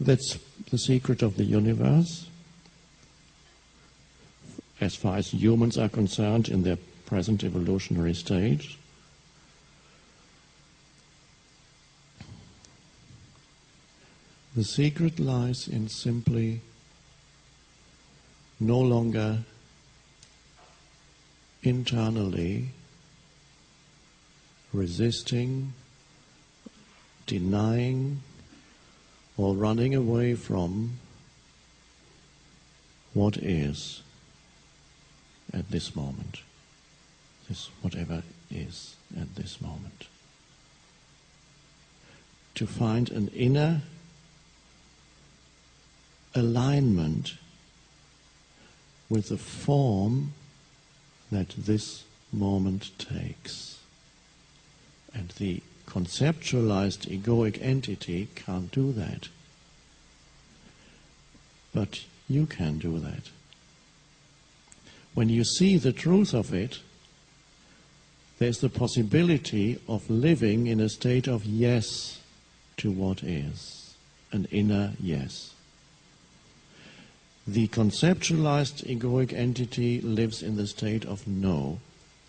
That's the secret of the universe, as far as humans are concerned in their present evolutionary stage. The secret lies in simply no longer internally resisting, denying, or running away from what is at this moment, this whatever is at this moment. To find an inner alignment with the form that this moment takes. And the conceptualized egoic entity can't do that. But you can do that. When you see the truth of it, there's the possibility of living in a state of yes to what is, an inner yes. The conceptualized egoic entity lives in the state of no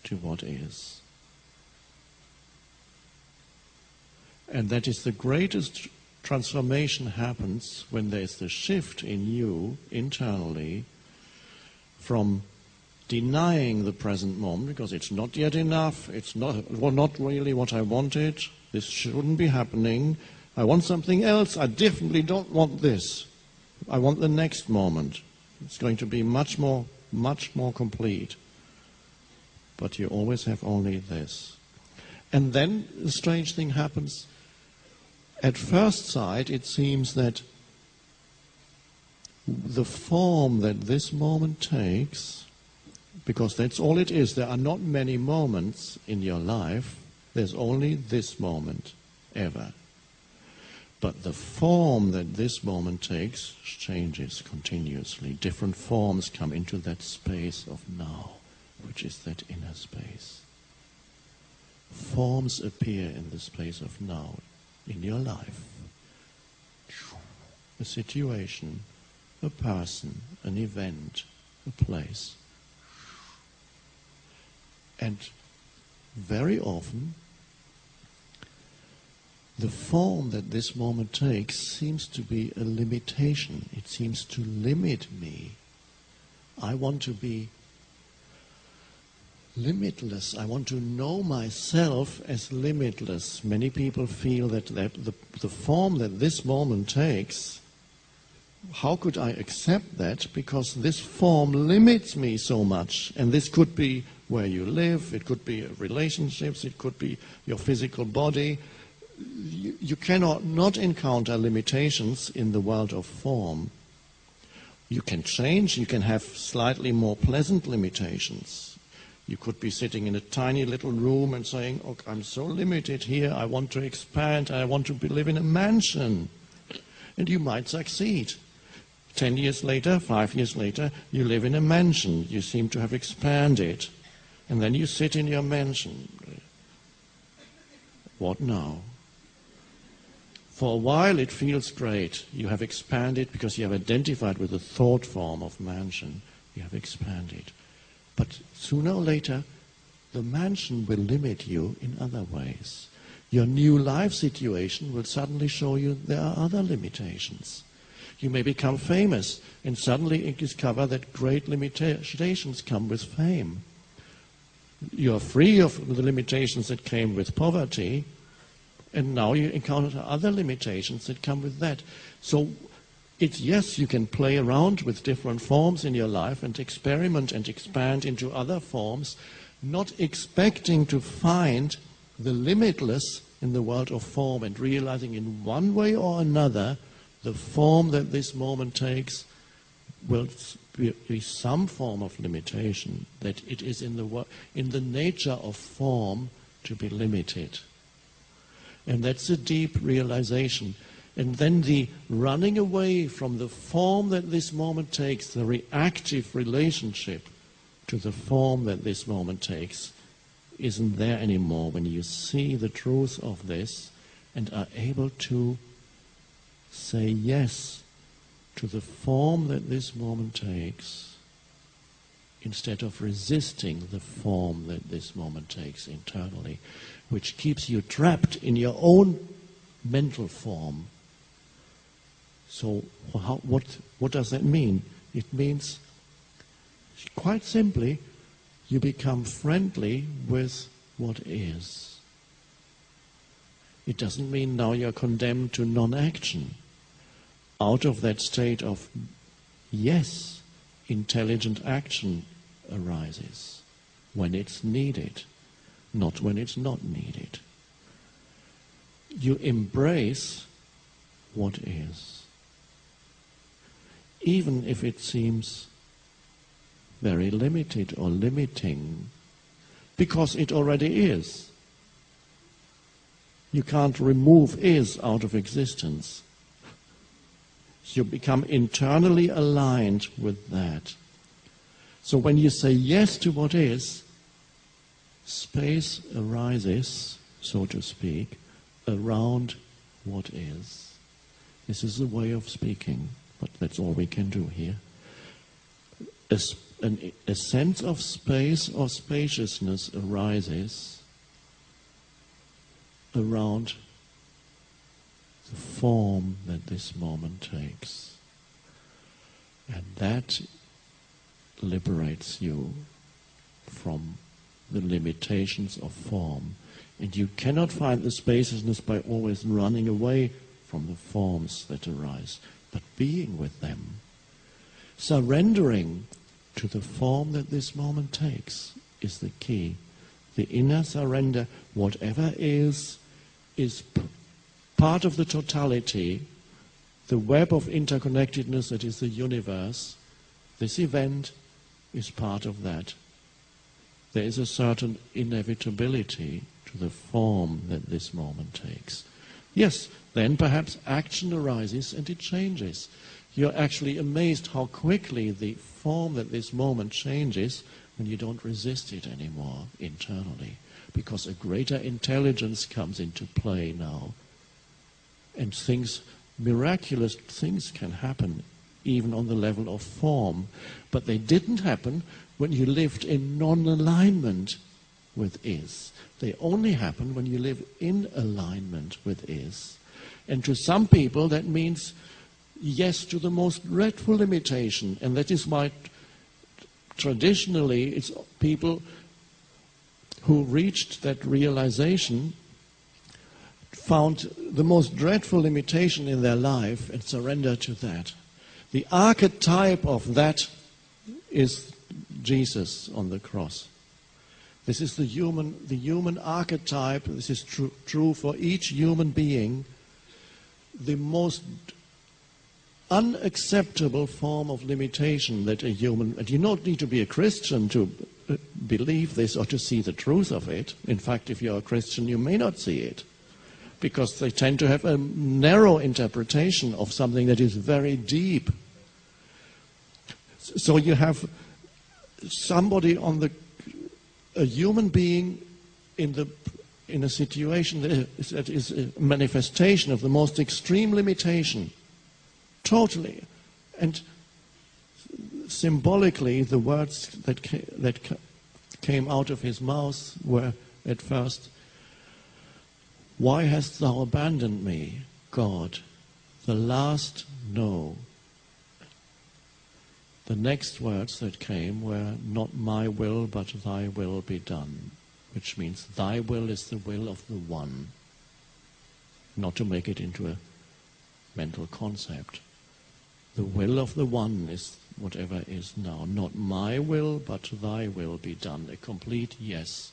to what is. And that is the greatest transformation happens when there is the shift in you internally from denying the present moment because it's not yet enough, it's not really what I wanted, this shouldn't be happening, I want something else, I definitely don't want this. I want the next moment. It's going to be much more complete. But you always have only this. And then a strange thing happens. At first sight, it seems that the form that this moment takes, because that's all it is, there are not many moments in your life, there's only this moment ever. But the form that this moment takes changes continuously. Different forms come into that space of now, which is that inner space. Forms appear in the space of now in your life. A situation, a person, an event, a place. And very often, the form that this moment takes seems to be a limitation. It seems to limit me. I want to be limitless. I want to know myself as limitless. Many people feel that the form that this moment takes, how could I accept that? Because this form limits me so much. And this could be where you live, it could be relationships, it could be your physical body. You cannot not encounter limitations in the world of form. You can change, you can have slightly more pleasant limitations. You could be sitting in a tiny little room and saying, oh, I'm so limited here, I want to expand, I want to live in a mansion. And you might succeed. 10 years later, 5 years later, you live in a mansion. You seem to have expanded. And then you sit in your mansion. What now? For a while it feels great. You have expanded because you have identified with the thought form of mansion. You have expanded. But sooner or later, the mansion will limit you in other ways. Your new life situation will suddenly show you there are other limitations. You may become famous and suddenly discover that great limitations come with fame. You are free of the limitations that came with poverty, and now you encounter other limitations that come with that. So it's yes, you can play around with different forms in your life and experiment and expand into other forms, not expecting to find the limitless in the world of form and realizing in one way or another the form that this moment takes will be some form of limitation, that it is in the nature of form to be limited. And that's a deep realization. And then the running away from the form that this moment takes, the reactive relationship to the form that this moment takes, isn't there anymore when you see the truth of this and are able to say yes to the form that this moment takes, instead of resisting the form that this moment takes internally, which keeps you trapped in your own mental form. So what does that mean? It means, quite simply, you become friendly with what is. It doesn't mean now you're condemned to non-action. Out of that state of yes, intelligent action arises when it's needed, not when it's not needed. You embrace what is, even if it seems very limited or limiting, because it already is. You can't remove is out of existence. You become internally aligned with that. So when you say yes to what is, space arises, so to speak, around what is. This is a way of speaking, but that's all we can do here. A sense of space or spaciousness arises around the form that this moment takes. And that liberates you from the limitations of form. And you cannot find the spaciousness by always running away from the forms that arise, but being with them. Surrendering to the form that this moment takes is the key. The inner surrender, whatever is part of the totality, the web of interconnectedness that is the universe. This event is part of that. There is a certain inevitability to the form that this moment takes. Yes, then perhaps action arises and it changes. You're actually amazed how quickly the form that this moment changes when you don't resist it anymore internally, because a greater intelligence comes into play now. And miraculous things can happen even on the level of form, but they didn't happen when you lived in non-alignment with is. They only happen when you live in alignment with is. And to some people that means yes to the most dreadful limitation, and that is why traditionally it's people who reached that realization found the most dreadful limitation in their life and surrender to that. The archetype of that is Jesus on the cross. This is the human archetype. This is true for each human being. The most unacceptable form of limitation that a human, and you don't need to be a Christian to believe this or to see the truth of it. In fact, if you're a Christian, you may not see it, because they tend to have a narrow interpretation of something that is very deep. So you have somebody a human being in a situation that is a manifestation of the most extreme limitation, totally. And symbolically, the words that came out of his mouth were at first, "Why hast thou abandoned me, God?" The last no. The next words that came were, "Not my will, but thy will be done," which means thy will is the will of the one, not to make it into a mental concept. The will of the one is whatever is now. Not my will, but thy will be done. A complete yes.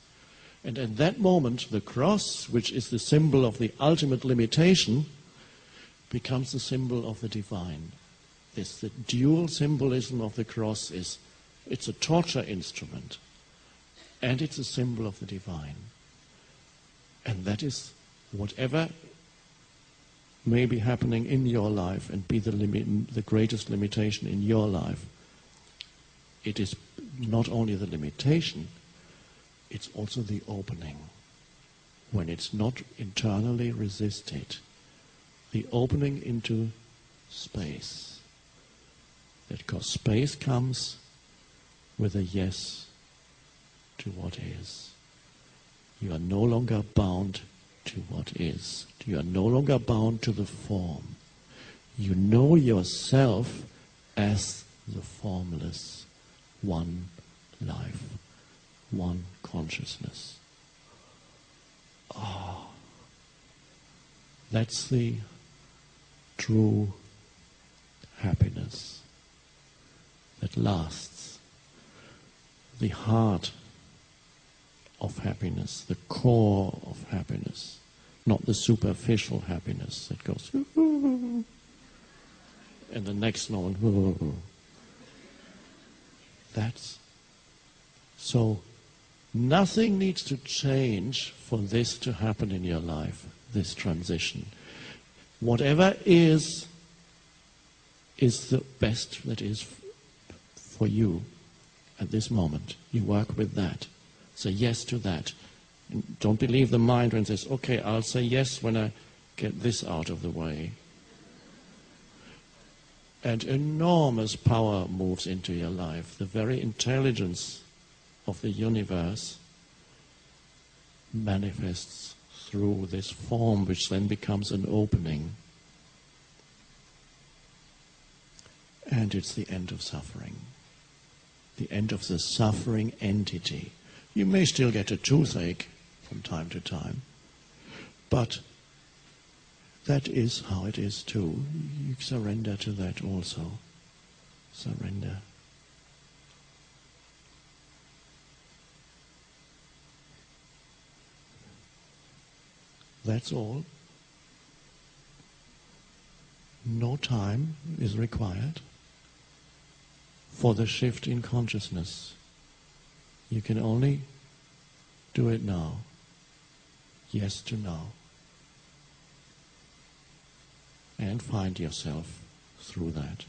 And at that moment, the cross, which is the symbol of the ultimate limitation, becomes the symbol of the divine. The dual symbolism of the cross it's a torture instrument, and it's a symbol of the divine. And that is whatever may be happening in your life and be the greatest limitation in your life. It is not only the limitation, it's also the opening. When it's not internally resisted, the opening into space. Because space comes with a yes to what is. You are no longer bound to what is. You are no longer bound to the form. You know yourself as the formless one life, one consciousness. Ah, that's the true happiness that lasts. The heart of happiness, the core of happiness, not the superficial happiness that goes and the next moment. That's so. Nothing needs to change for this to happen in your life, this transition. Whatever is the best that is for you at this moment. You work with that. Say yes to that. And don't believe the mind when it says, okay, I'll say yes when I get this out of the way. And enormous power moves into your life. The very intelligence of the universe manifests through this form, which then becomes an opening. And it's the end of suffering. The end of the suffering entity. You may still get a toothache from time to time, but that is how it is too. You surrender to that also. Surrender. That's all. No time is required for the shift in consciousness. You can only do it now. Yes to now. And find yourself through that.